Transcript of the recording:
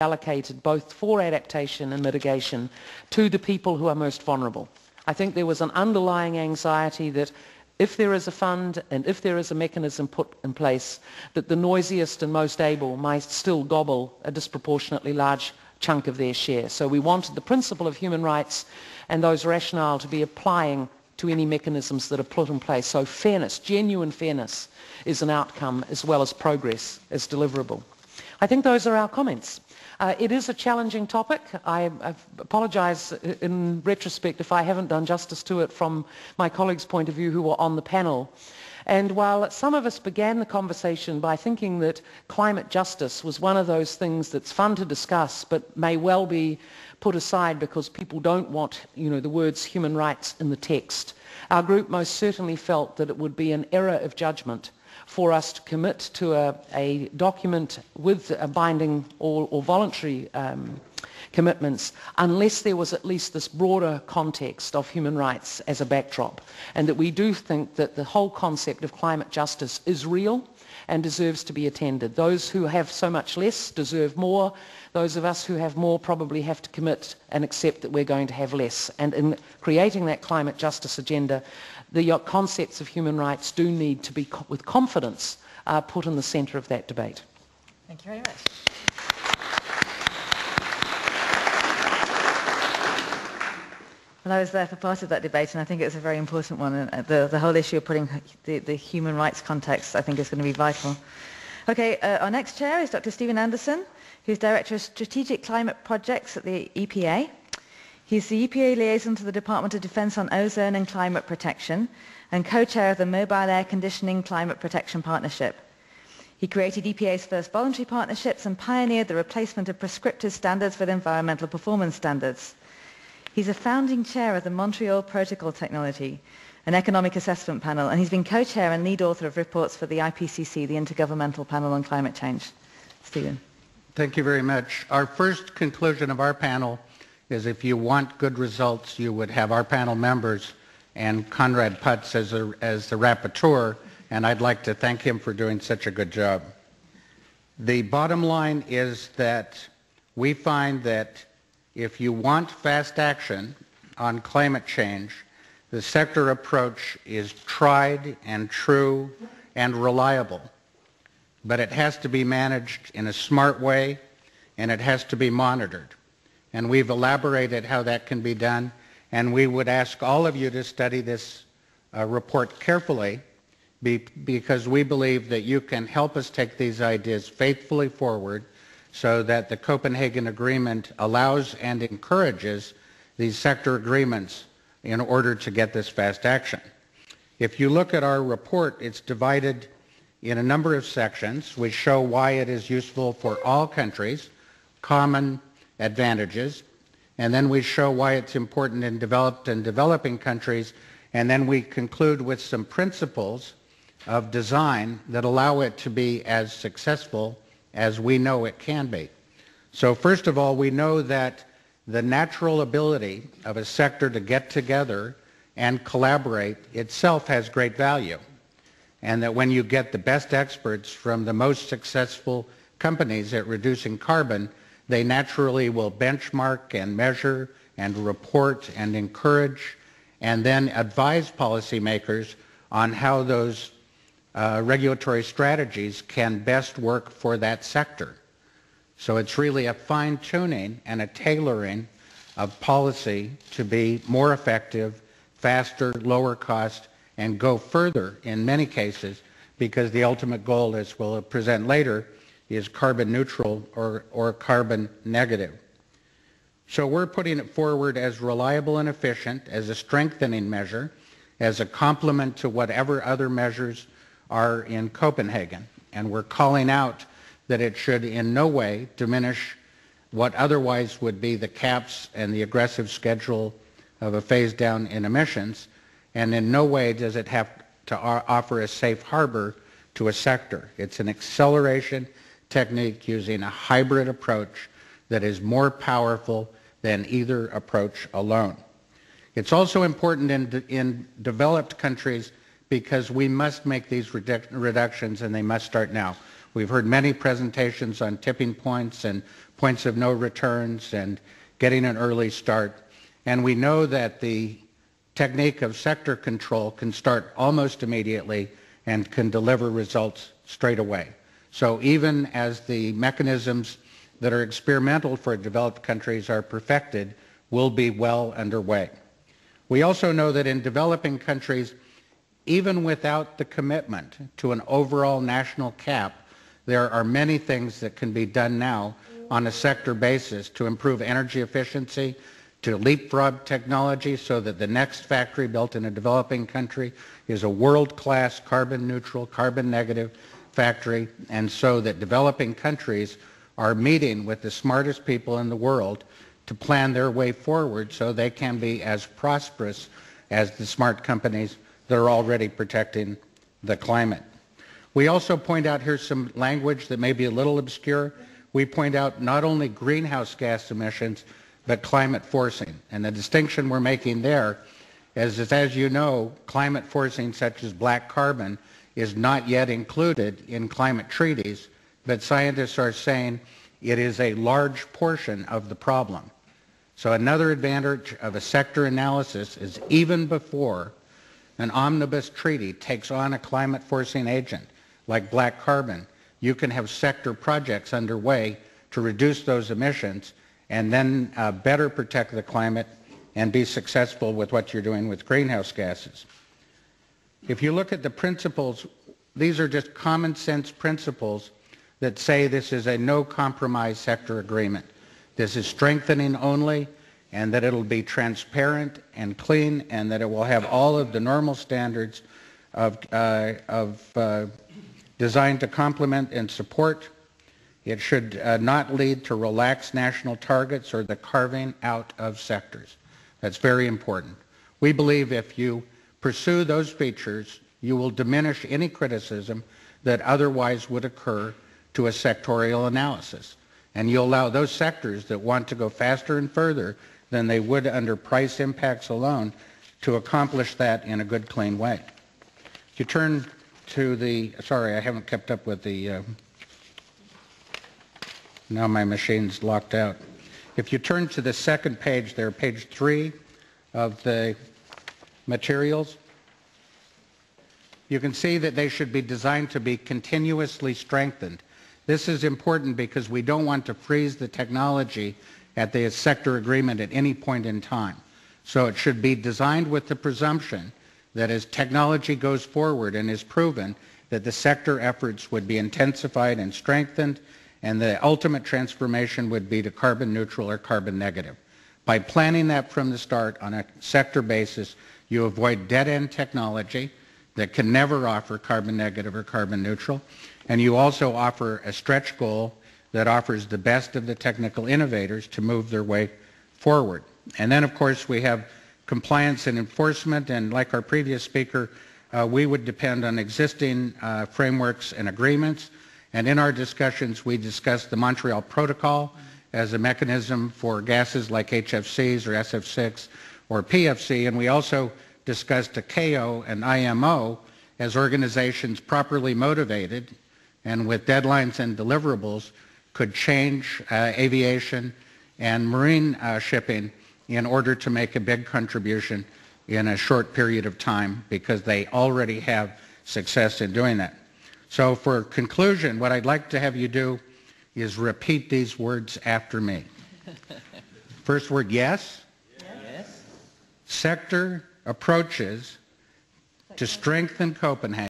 allocated both for adaptation and mitigation to the people who are most vulnerable. I think there was an underlying anxiety that if there is a fund and if there is a mechanism put in place, that the noisiest and most able might still gobble a disproportionately large chunk of their share. So we wanted the principle of human rights and those rationale to be applying to any mechanisms that are put in place. So fairness, genuine fairness, is an outcome as well as progress is deliverable. I think those are our comments. It is a challenging topic. I apologize in retrospect if I haven't done justice to it from my colleagues' point of view who were on the panel. And while some of us began the conversation by thinking that climate justice was one of those things that's fun to discuss but may well be put aside because people don't want, the words human rights in the text, our group most certainly felt that it would be an error of judgment for us to commit to a document with a binding or voluntary commitments unless there was at least this broader context of human rights as a backdrop, and that we do think that the whole concept of climate justice is real and deserves to be attended. Those who have so much less deserve more. Those of us who have more probably have to commit and accept that we're going to have less. And in creating that climate justice agenda, the concepts of human rights do need to be, with confidence, put in the centre of that debate. Thank you very much. Well, I was there for part of that debate, and I think it was a very important one. And the whole issue of putting the human rights context, I think, is going to be vital. Okay, our next chair is Dr. Stephen Anderson, who's Director of Strategic Climate Projects at the EPA. He's the EPA liaison to the Department of Defense on Ozone and Climate Protection and co-chair of the Mobile Air Conditioning Climate Protection Partnership. He created EPA's first voluntary partnerships and pioneered the replacement of prescriptive standards with environmental performance standards. He's a founding chair of the Montreal Protocol Technology, an economic assessment panel, and he's been co-chair and lead author of reports for the IPCC, the Intergovernmental Panel on Climate Change. Stephen. Thank you very much. Our first conclusion of our panel is if you want good results, you would have our panel members and Conrad Putz as the rapporteur, and I'd like to thank him for doing such a good job. The bottom line is that we find that if you want fast action on climate change, the sector approach is tried and true and reliable, but it has to be managed in a smart way and it has to be monitored. And we've elaborated how that can be done, and we would ask all of you to study this report carefully because we believe that you can help us take these ideas faithfully forward so that the Copenhagen Agreement allows and encourages these sector agreements in order to get this fast action. If you look at our report, it's divided in a number of sections. We show why it is useful for all countries, common advantages, and then we show why it's important in developed and developing countries, and then we conclude with some principles of design that allow it to be as successful as we know it can be. So first of all, we know that the natural ability of a sector to get together and collaborate itself has great value, and that when you get the best experts from the most successful companies at reducing carbon, they naturally will benchmark and measure and report and encourage and then advise policymakers on how those regulatory strategies can best work for that sector. So it's really a fine-tuning and a tailoring of policy to be more effective, faster, lower cost, and go further in many cases, because the ultimate goal, as we'll present later, is carbon neutral or carbon negative. So we're putting it forward as reliable and efficient, as a strengthening measure, as a complement to whatever other measures are in Copenhagen. And we're calling out that it should in no way diminish what otherwise would be the caps and the aggressive schedule of a phase down in emissions, and in no way does it have to offer a safe harbor to a sector. It's an acceleration technique using a hybrid approach that is more powerful than either approach alone. It's also important in developed countries because we must make these reductions and they must start now. We've heard many presentations on tipping points and points of no returns and getting an early start. And we know that the technique of sector control can start almost immediately and can deliver results straight away. So even as the mechanisms that are experimental for developed countries are perfected, we'll be well underway. We also know that in developing countries, even without the commitment to an overall national cap, there are many things that can be done now on a sector basis to improve energy efficiency, to leapfrog technology so that the next factory built in a developing country is a world-class carbon neutral, carbon negative factory, and so that developing countries are meeting with the smartest people in the world to plan their way forward so they can be as prosperous as the smart companies that are already protecting the climate. We also point out here some language that may be a little obscure. We point out not only greenhouse gas emissions, but climate forcing. And the distinction we're making there is, as you know, climate forcing such as black carbon is not yet included in climate treaties, but scientists are saying it is a large portion of the problem. So another advantage of a sector analysis is even before an omnibus treaty takes on a climate forcing agent like black carbon, you can have sector projects underway to reduce those emissions and then better protect the climate and be successful with what you're doing with greenhouse gases. If you look at the principles, these are just common sense principles that say this is a no compromise sector agreement. This is strengthening only, and that it'll be transparent and clean, and that it will have all of the normal standards of designed to complement and support. It should not lead to relaxed national targets or the carving out of sectors. That's very important. We believe if you pursue those features, you will diminish any criticism that otherwise would occur to a sectorial analysis. And you'll allow those sectors that want to go faster and further than they would under price impacts alone to accomplish that in a good, clean way. If you turn to the, sorry, I haven't kept up with the, now my machine's locked out. If you turn to the second page there, page 3 of the materials, you can see that they should be designed to be continuously strengthened. This is important because we don't want to freeze the technology at the sector agreement at any point in time. So it should be designed with the presumption that as technology goes forward and is proven, that the sector efforts would be intensified and strengthened, and the ultimate transformation would be to carbon neutral or carbon negative. By planning that from the start on a sector basis, you avoid dead-end technology that can never offer carbon negative or carbon neutral, and you also offer a stretch goal that offers the best of the technical innovators to move their way forward. And then, of course, we have compliance and enforcement, and like our previous speaker, we would depend on existing frameworks and agreements. And in our discussions, we discussed the Montreal Protocol as a mechanism for gases like HFCs or SF6 or PFC, and we also discussed ICAO and IMO as organizations properly motivated and with deadlines and deliverables could change aviation and marine shipping in order to make a big contribution in a short period of time because they already have success in doing that. So for conclusion, what I'd like to have you do is repeat these words after me. First word, yes. Yes. Sector approaches to strengthen Copenhagen